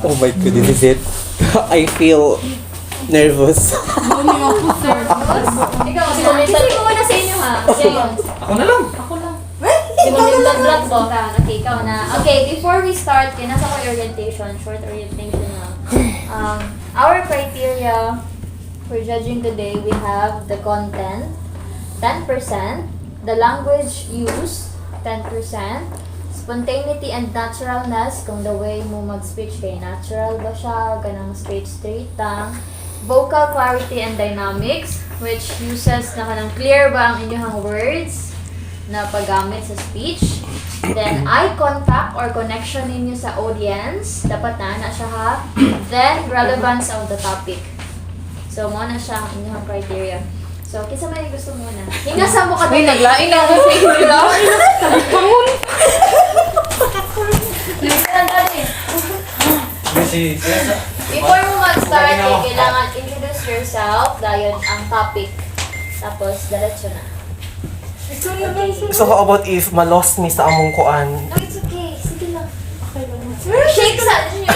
Oh my god, this is it. I feel nervous. Ikaw, sige ko muna sa inyo ha. Ako na lang. Ako lang. Hindi mo yung vlog ko. Okay, ikaw na. Okay, before we start, nasa ko orientation, short orientation na. Our criteria for judging today, we have the content, 10%, the language used, 10%, spontaneity and naturalness, kung the way mo mag-speech kay natural ba siya, ganang straight lang. Vocal clarity and dynamics, which uses na kanang clear ba ang inyong words na paggamit sa speech. Then, eye contact or connection ninyo sa audience, dapat na siya ha. Then, relevance of the topic. So, mo na siya ang inyong criteria. So, kisa may gusto muna. Hingasan mo ka Uy, din. naglain ako sa inyo. Pangun. Kasi, Before mo mag-start, kailangan introduce yourself, dayon ang topic. Tapos, diretso na. So how about if ma-lost me sa among kuan? No, it's okay. Sige lang. Shake sa inyo.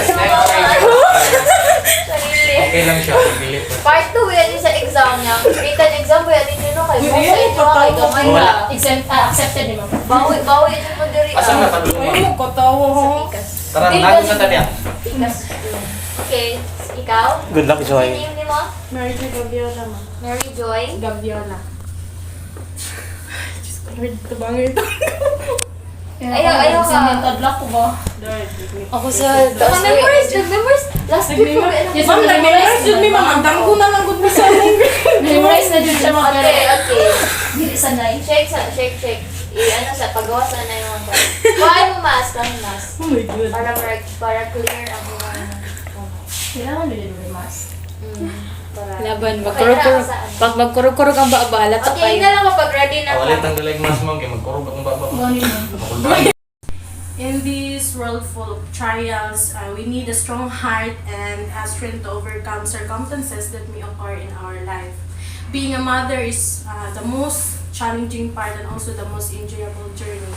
Sarili. okay lang siya. Pagbilit. Part 2 yan yung sa exam niya. Written exam po yan dito no kay mo sa inyo kay gamay Wala. na. Accepted ni mo. Bawi ito mo diri. Asan na padulong mo? Ay, magkatawa Sa ha. pikas. Tara, lago sa tabi. Pikas. Okay, ikaw? Good luck, Joy. Name ni mo? Mary Jo Gabiola ma. Mary Joy. Gabiola. Lord, tabangin ito. Ayaw ka. Tadlock ko ba? Ako sa... Memorize. Last week mo. Yes, ma'am, nag-memorize yun mi ma'am. Ang danggo na lang gud mi sa amin. Memorize na dun siya mga Okay. Dili sanay. Shake. Ano sa paggawa sana yung mga. Kuhaan mo mas. Oh my God. Para clear ang mga. Kailangan nila yung mas. Para. Laban, Okay, pag magkurog-kurog ang baala, Okay, na lang kapag ready na Awalit ka. ang dalag mas ma'am, kaya magkurog ang baba. In this world full of trials, we need a strong heart and a strength to overcome circumstances that may occur in our life. Being a mother is the most challenging part and also the most enjoyable journey.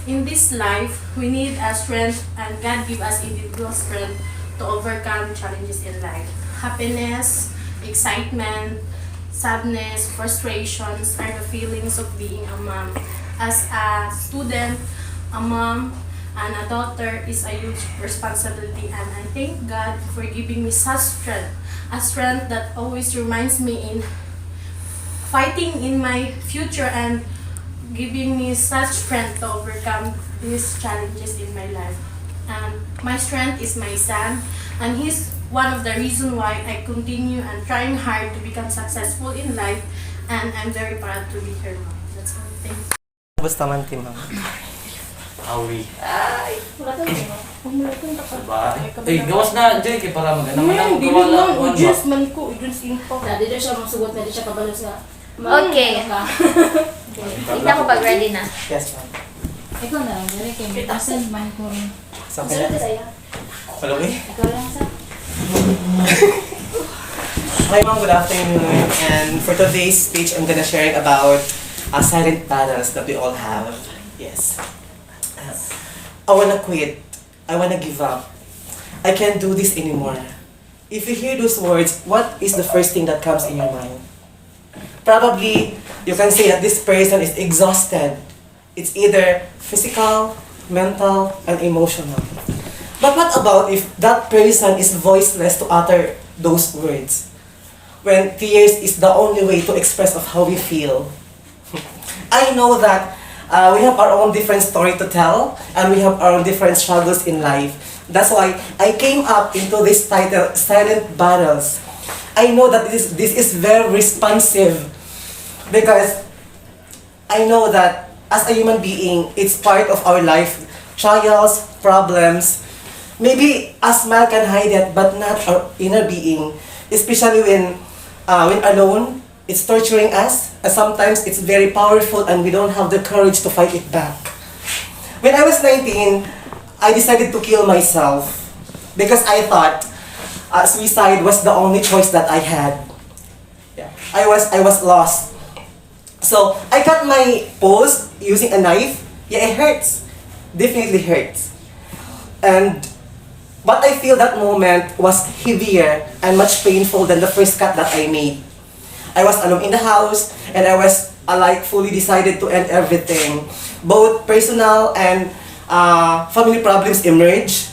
In this life, we need a strength and God give us individual strength to overcome challenges in life. Happiness, excitement, sadness, frustrations are the feelings of being a mom. As a student, a mom, and a daughter is a huge responsibility, and I thank God for giving me such strength, a strength that always reminds me in fighting in my future and giving me such strength to overcome these challenges in my life. And my strength is my son, and he's one of the reasons why I continue and trying hard to become successful in life, and I'm very proud to be her mom. That's all. Thank you. Basta man ti ma'am. Awi. Wala ka na. Diba? Eh, gawas na, Jay, kaya para maganda man Man, ako dili gawa lang. lang. Udyos man ko. Udyos info. Dito siya masugot na, dito siya kabalo sa... Okay. Tingnan ko pag ready na. Yes, ma'am. Ikaw na, dali kayo. May pasend man ko rin. Sa akin na. sa'yo. Hello, eh? Ikaw lang sa... Hi, ma'am. Good afternoon. And for today's speech, I'm gonna sharing about silent battles that we all have. Yes. I wanna quit. I wanna give up. I can't do this anymore. If you hear those words, what is the first thing that comes in your mind? Probably, you can say that this person is exhausted. It's either physical, mental, and emotional. But what about if that person is voiceless to utter those words? When tears is the only way to express of how we feel. I know that we have our own different story to tell, and we have our own different struggles in life. That's why I came up into this title, Silent Battles. I know that this is very responsive, because I know that as a human being, it's part of our life, trials, problems. Maybe a smile can hide it, but not our inner being, especially when alone. It's torturing us, and sometimes it's very powerful and we don't have the courage to fight it back. When I was 19, I decided to kill myself because I thought suicide was the only choice that I had. Yeah. I was lost. So I cut my pulse using a knife. Yeah, it hurts. Definitely hurts. And But I feel that moment was heavier and much painful than the first cut that I made. I was alone in the house and I was like fully decided to end everything. Both personal and family problems emerged.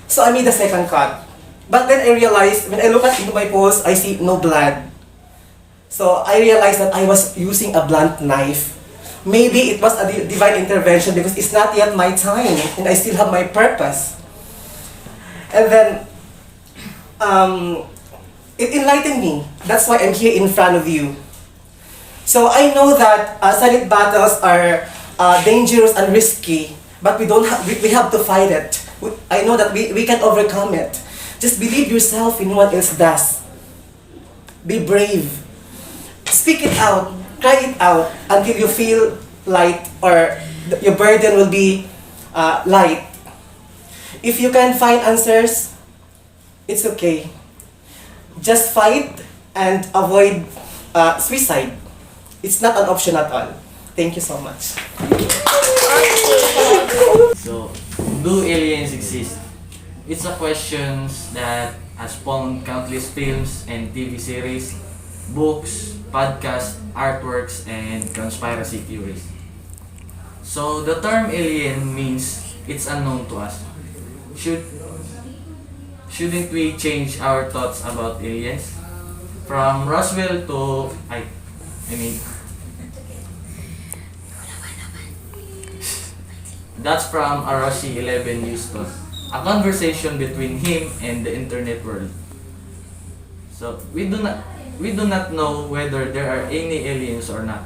So I made the second cut. But then I realized, when I look into my post, I see no blood. So I realized that I was using a blunt knife. Maybe it was a divine intervention because it's not yet my time and I still have my purpose. And then, it enlightened me. That's why I'm here in front of you. So I know that silent battles are dangerous and risky, but we have to fight it. I know that we can overcome it. Just believe yourself in what else does. Be brave. Speak it out. Cry it out until you feel light or your burden will be light. If you can find answers, it's okay. Just fight and avoid suicide. It's not an option at all. Thank you so much. So, do aliens exist? It's a question that has spawned countless films and TV series, books, podcasts, artworks, and conspiracy theories. So, the term alien means it's unknown to us. Shouldn't we change our thoughts about aliens? From Roswell to that's from Arashi 11 News Post. A conversation between him and the internet world. So we do not know whether there are any aliens or not.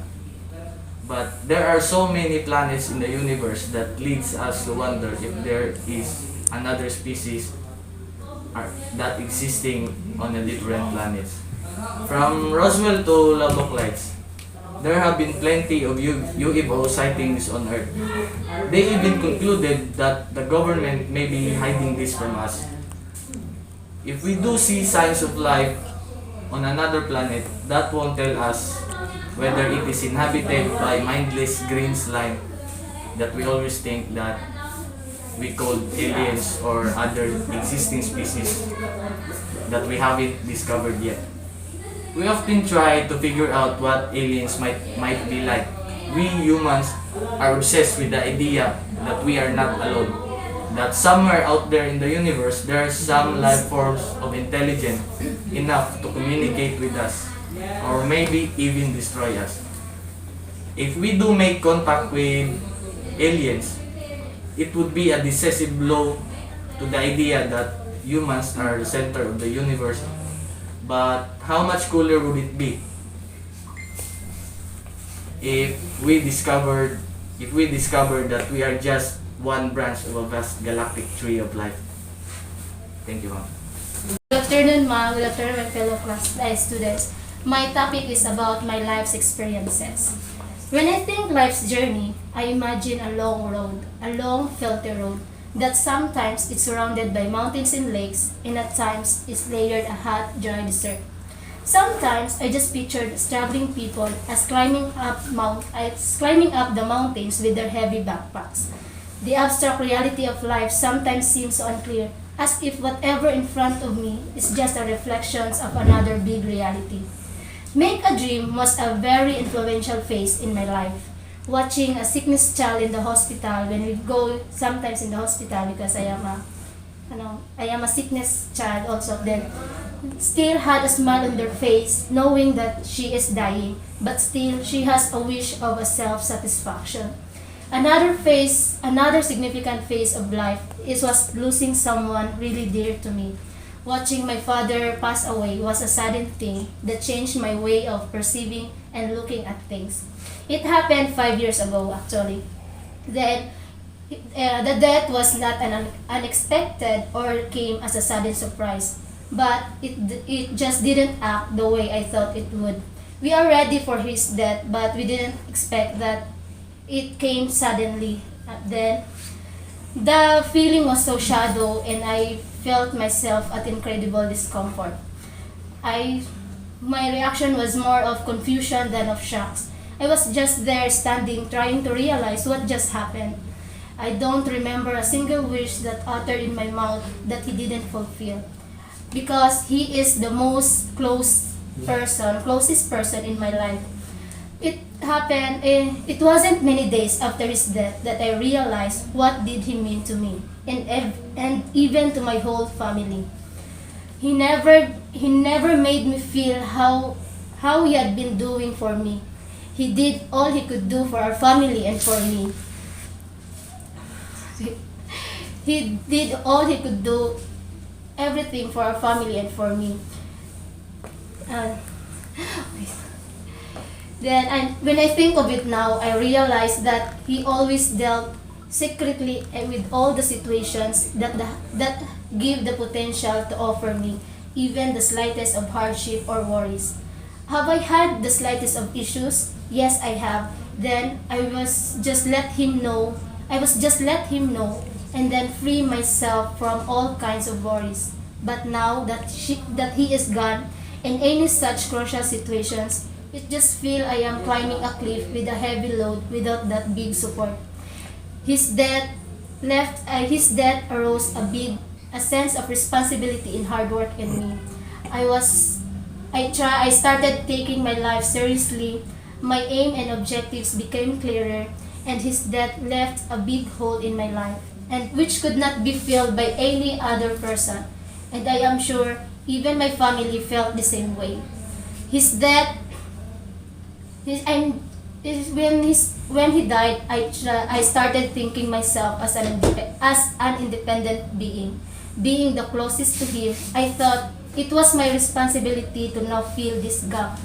But there are so many planets in the universe that leads us to wonder if there is another species that existing on a different planets. From Roswell to Lubbock Lights, there have been plenty of UFO sightings on Earth. They even concluded that the government may be hiding this from us. If we do see signs of life on another planet, that won't tell us whether it is inhabited by mindless green slime that we always think that we call aliens or other existing species that we haven't discovered yet. We often try to figure out what aliens might be like. We humans are obsessed with the idea that we are not alone. That somewhere out there in the universe, there are some life forms of intelligence enough to communicate with us, or maybe even destroy us. If we do make contact with aliens, it would be a decisive blow to the idea that humans are the center of the universe. But how much cooler would it be if we discovered that we are just one branch of a vast galactic tree of life? Thank you, ma'am. Good afternoon, ma'am. Good afternoon, my fellow class students. My topic is about my life's experiences. When I think life's journey, I imagine a long road, a long, filthy road that sometimes is surrounded by mountains and lakes, and at times is layered a hot, dry desert. Sometimes I just pictured struggling people as climbing up the mountains with their heavy backpacks. The abstract reality of life sometimes seems so unclear, as if whatever in front of me is just a reflection of another big reality. Make a Dream was a very influential phase in my life. Watching a sickness child in the hospital, when we go sometimes in the hospital because I am a sickness child also, then still had a smile on their face knowing that she is dying, but still she has a wish of a self-satisfaction. Another significant phase of life was losing someone really dear to me. Watching my father pass away was a sudden thing that changed my way of perceiving and looking at things. It happened 5 years ago, actually. Then, the death was not unexpected or came as a sudden surprise, but it just didn't act the way I thought it would. We are ready for his death, but we didn't expect that it came suddenly. Then, the feeling was so shadow, and I felt myself at incredible discomfort. My reaction was more of confusion than of shocks. I was just there standing, trying to realize what just happened. I don't remember a single wish that uttered in my mouth that he didn't fulfill. Because he is the most closest person in my life. It happened, it wasn't many days after his death that I realized what did he mean to me and even to my whole family. He never made me feel how he had been doing for me. He did all he could do for our family and for me. He did all he could do, everything for our family and for me. When I think of it now, I realize that he always dealt secretly with all the situations that give the potential to offer me even the slightest of hardship or worries. Have I had the slightest of issues? Yes, I have. Then I was just let him know, and then free myself from all kinds of worries. But now that he is gone, in any such crucial situations, it just feel I am climbing a cliff with a heavy load without that big support. His death arose a sense of responsibility in hard work in me. I started taking my life seriously. My aim and objectives became clearer, and his death left a big hole in my life, and which could not be filled by any other person. And I am sure even my family felt the same way. His death, when he died, I started thinking myself as an independent being. Being the closest to him, I thought it was my responsibility to now fill this gap.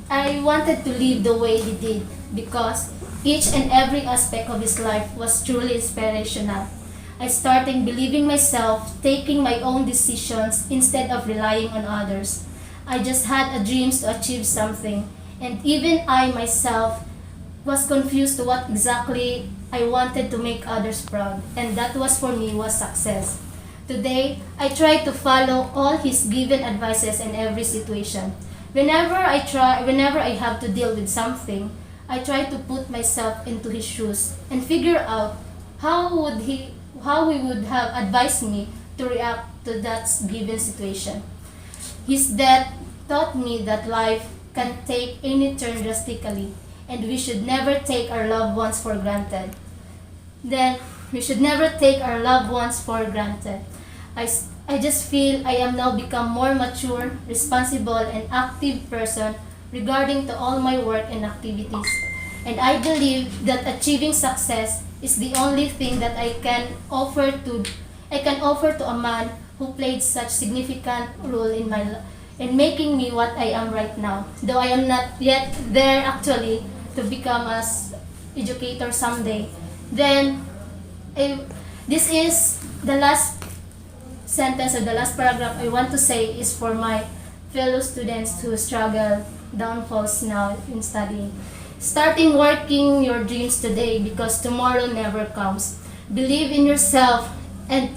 I wanted to live the way he did because each and every aspect of his life was truly inspirational. I started believing myself, taking my own decisions instead of relying on others. I just had a dreams to achieve something, and even I myself was confused to what exactly I wanted to make others proud, and that was for me was success. Today, I try to follow all his given advices in every situation. Whenever I have to deal with something, I try to put myself into his shoes and figure out how he would have advised me to react to that given situation. His death taught me that life can take any turn drastically, and we should never take our loved ones for granted. We should never take our loved ones for granted. I just feel I am now become more mature, responsible, and active person regarding to all my work and activities. And I believe that achieving success is the only thing that I can offer to a man who played such significant role in making me what I am right now. Though I am not yet there actually to become as educator someday. This is the last sentence or the last paragraph I want to say is for my fellow students who struggle downfalls now in studying. Starting working your dreams today because tomorrow never comes. Believe in yourself and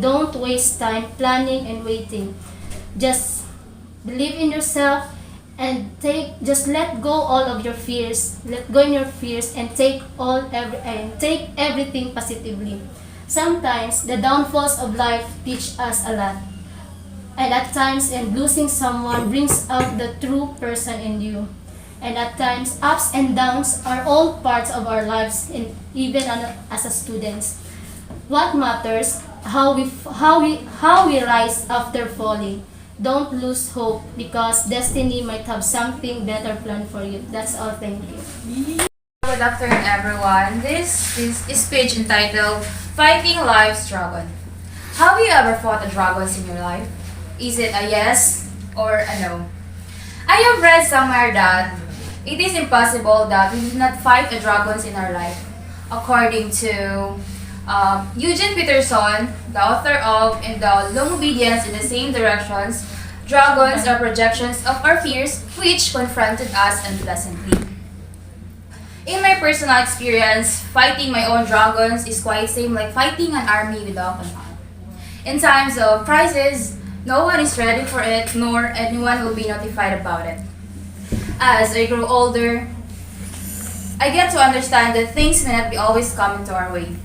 don't waste time planning and waiting. Just believe in yourself and just let go all of your fears. Let go in your fears and take everything positively. Sometimes the downfalls of life teach us a lot. And at times losing someone brings out the true person in you. And at times ups and downs are all parts of our lives, even as a students. What matters how we rise after falling. Don't lose hope because destiny might have something better planned for you. That's all. Thank you. Good afternoon, everyone. This is a speech entitled Fighting Life's Dragon. Have you ever fought a dragon in your life? Is it a yes or a no? I have read somewhere that it is impossible that we did not fight a dragon in our life. According to Eugene Peterson, the author of In the Long Obedience in the Same Directions, dragons are projections of our fears which confronted us unpleasantly. In my personal experience, fighting my own dragons is quite same like fighting an army without an arm. In times of crisis, no one is ready for it, nor anyone will be notified about it. As I grow older, I get to understand that things may not be always coming to our way.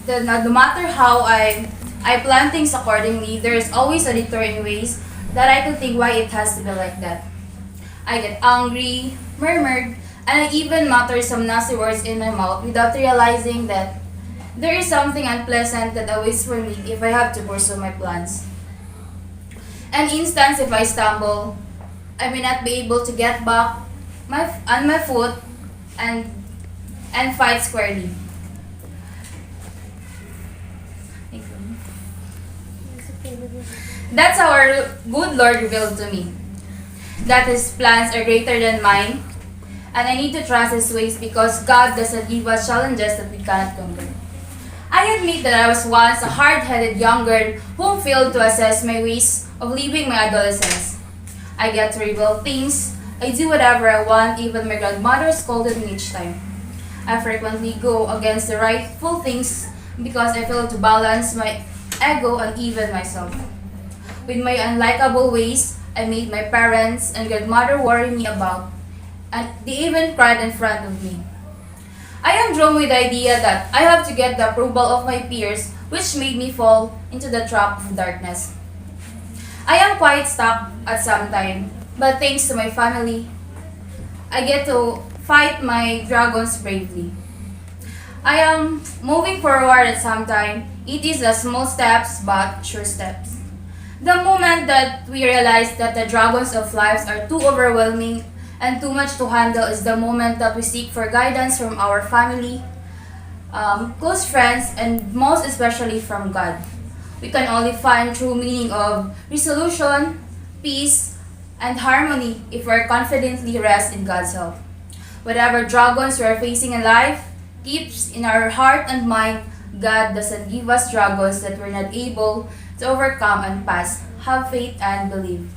That no matter how I plan things accordingly, there is always a detour in ways that I could think why it has to be like that. I get angry, murmured, and I even mutter some nasty words in my mouth without realizing that there is something unpleasant that awaits for me if I have to pursue my plans. An instance if I stumble, I may not be able to get back on my foot and fight squarely. That's how our good Lord revealed to me that His plans are greater than mine, and I need to trust His ways because God doesn't give us challenges that we cannot conquer. I admit that I was once a hard-headed young girl who failed to assess my ways of living my adolescence. I get to reveal things, I do whatever I want, even my grandmother scolded me each time. I frequently go against the rightful things because I fail to balance my ego and even myself. With my unlikable ways, I made my parents and grandmother worry me about, and they even cried in front of me. I am drawn with the idea that I have to get the approval of my peers, which made me fall into the trap of darkness. I am quite stuck at some time, but thanks to my family, I get to fight my dragons bravely. I am moving forward at some time. It is a small steps, but sure steps. The moment that we realize that the dragons of lives are too overwhelming and too much to handle is the moment that we seek for guidance from our family, close friends, and most especially from God. We can only find true meaning of resolution, peace, and harmony if we confidently rest in God's help. Whatever dragons we are facing in life, keeps in our heart and mind, God doesn't give us dragons that we're not able to overcome and pass. Have faith and believe.